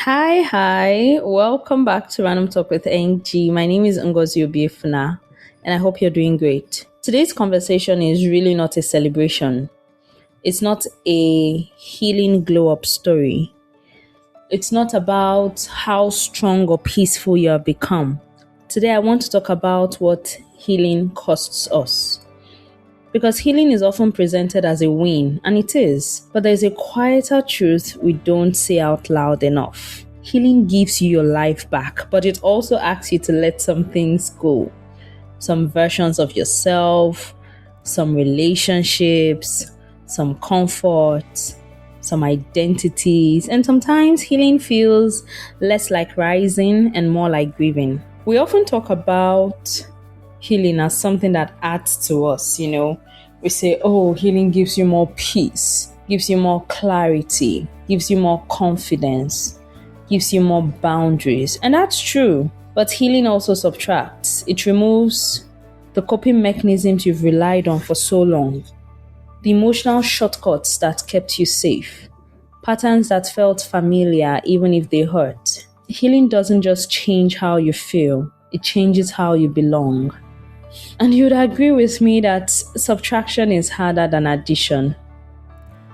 Hi. Welcome back to Random Talk with NG. My name is Ngozi Obiefuna, and I hope you're doing great. Today's conversation is really not a celebration. It's not a healing glow up story. It's not about how strong or peaceful you have become. Today, I want to talk about what healing costs us. Because healing is often presented as a win, and it is, but there's a quieter truth we don't say out loud enough. Healing gives you your life back, but it also asks you to let some things go. Some versions of yourself, some relationships, some comfort, some identities, and sometimes healing feels less like rising and more like grieving. We often talk about healing as something that adds to us, We say, oh, healing gives you more peace, gives you more clarity, gives you more confidence, gives you more boundaries. And that's true. But healing also subtracts. It removes the coping mechanisms you've relied on for so long, the emotional shortcuts that kept you safe, patterns that felt familiar even if they hurt. Healing doesn't just change how you feel, it changes how you belong. And you'd agree with me that subtraction is harder than addition,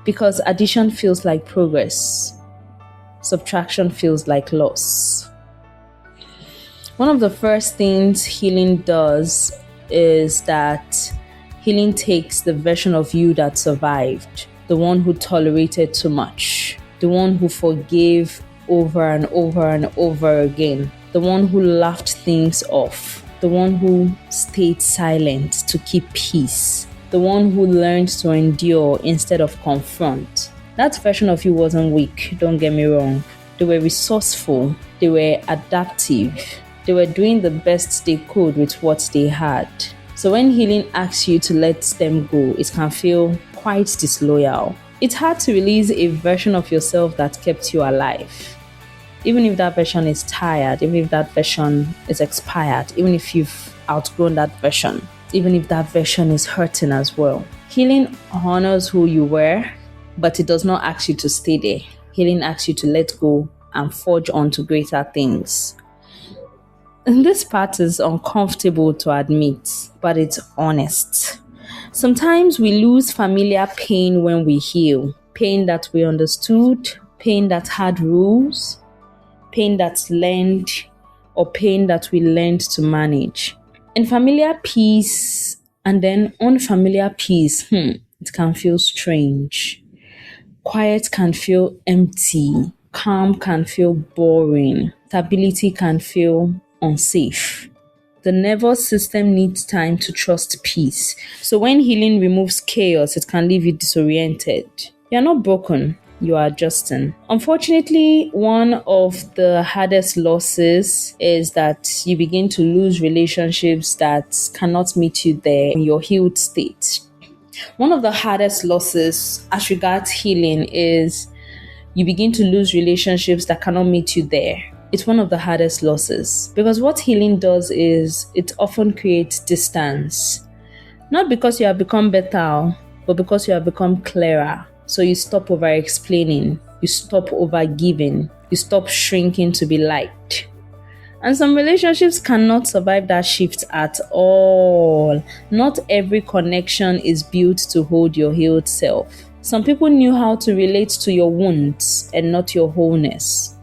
because addition feels like progress, subtraction feels like loss. One of the first things healing does is that healing takes the version of you that survived, the one who tolerated too much, the one who forgave over and over and over again, the one who laughed things off, the one who stayed silent to keep peace, the one who learned to endure instead of confront. That version of you wasn't weak, don't get me wrong. They were resourceful, they were adaptive, they were doing the best they could with what they had. So when healing asks you to let them go, it can feel quite disloyal. It's hard to release a version of yourself that kept you alive. Even if that version is tired, even if that version is expired, even if you've outgrown that version, even if that version is hurting as well. Healing honors who you were, but it does not ask you to stay there. Healing asks you to let go and forge on to greater things. And this part is uncomfortable to admit, but it's honest. Sometimes we lose familiar pain when we heal. Pain that we understood, pain that had rules, pain that's learned, or pain that we learned to manage. And familiar peace and then unfamiliar peace, it can feel strange. Quiet can feel empty. Calm can feel boring. Stability can feel unsafe. The nervous system needs time to trust peace. So when healing removes chaos, it can leave you disoriented. You're not broken. You are adjusting. Unfortunately, one of the hardest losses is that you begin to lose relationships that cannot meet you there in your healed state. One of the hardest losses as regards healing is you begin to lose relationships that cannot meet you there. It's one of the hardest losses because what healing does is it often creates distance. Not because you have become better, but because you have become clearer. So you stop over-explaining, you stop over-giving, you stop shrinking to be liked. And some relationships cannot survive that shift at all. Not every connection is built to hold your healed self. Some people knew how to relate to your wounds and not your wholeness.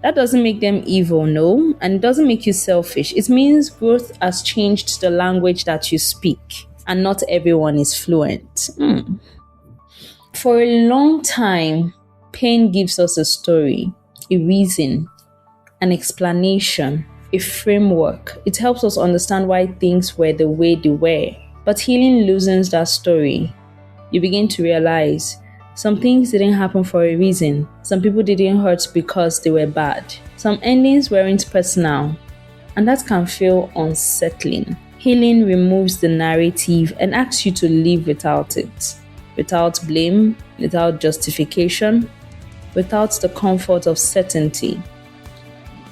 That doesn't make them evil, no, and it doesn't make you selfish. It means growth has changed the language that you speak, and not everyone is fluent. For a long time, pain gives us a story, a reason, an explanation, a framework. It helps us understand why things were the way they were. But healing loosens that story. You begin to realize some things didn't happen for a reason. Some people didn't hurt because they were bad. Some endings weren't personal, and that can feel unsettling. Healing removes the narrative and asks you to live without it. Without blame, without justification, without the comfort of certainty.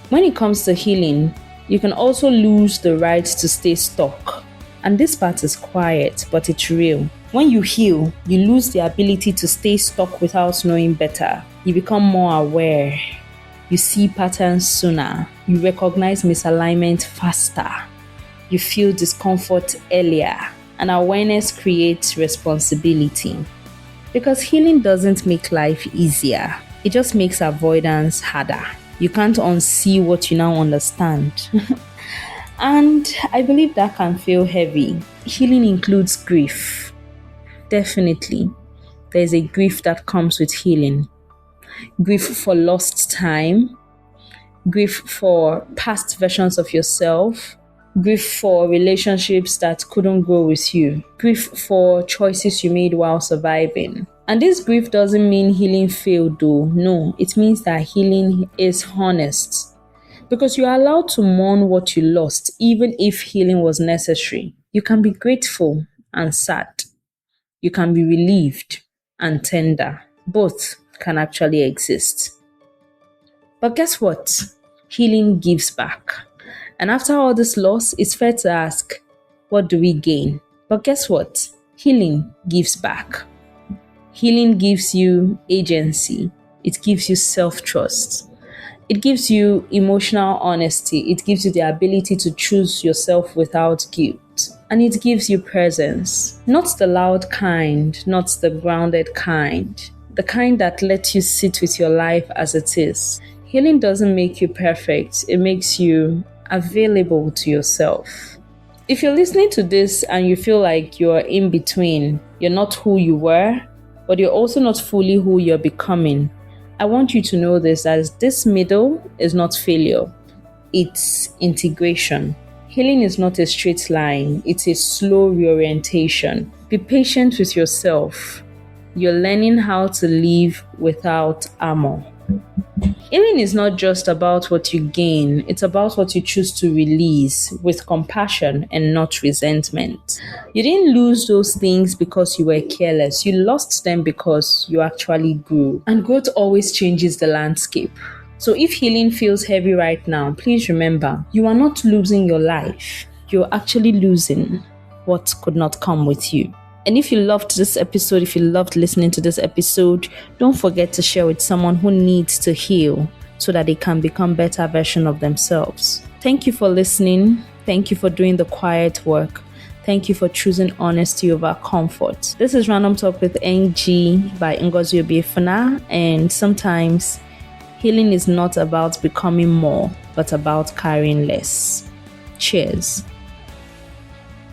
When it comes to healing, you can also lose the right to stay stuck. And this part is quiet, but it's real. When you heal, you lose the ability to stay stuck without knowing better. You become more aware. You see patterns sooner. You recognize misalignment faster. You feel discomfort earlier. And awareness creates responsibility. Because healing doesn't make life easier, it just makes avoidance harder. You can't unsee what you now understand. And I believe that can feel heavy. Healing includes grief. Definitely. There's a grief that comes with healing. Grief for lost time, grief for past versions of yourself, grief for relationships that couldn't grow with you, grief for choices you made while surviving. And this grief doesn't mean healing failed though. No, it means that healing is honest. Because you are allowed to mourn what you lost, even if healing was necessary. You can be grateful and sad. You can be relieved and tender. Both can actually exist. But guess what? Healing gives back. And after all this loss, it's fair to ask, what do we gain? But guess what? Healing gives back. Healing gives you agency. It gives you self-trust. It gives you emotional honesty. It gives you the ability to choose yourself without guilt. And it gives you presence. Not the loud kind, not the grounded kind. The kind that lets you sit with your life as it is. Healing doesn't make you perfect. It makes you available to yourself. If you're listening to this and you feel like you're in between, you're not who you were, but you're also not fully who you're becoming, I want you to know this, as this middle is not failure. It's integration. Healing is not a straight line. It's a slow reorientation. Be patient with yourself. You're learning how to live without armor. Healing is not just about what you gain, it's about what you choose to release with compassion and not resentment. You didn't lose those things because you were careless. You lost them because you actually grew. And growth always changes the landscape. So if healing feels heavy right now, please remember, you are not losing your life. You're actually losing what could not come with you. And if you loved this episode, if you loved listening to this episode, don't forget to share with someone who needs to heal so that they can become a better version of themselves. Thank you for listening. Thank you for doing the quiet work. Thank you for choosing honesty over comfort. This is Random Talk with NG by Ngozi Obiefuna, and sometimes healing is not about becoming more, but about carrying less. Cheers.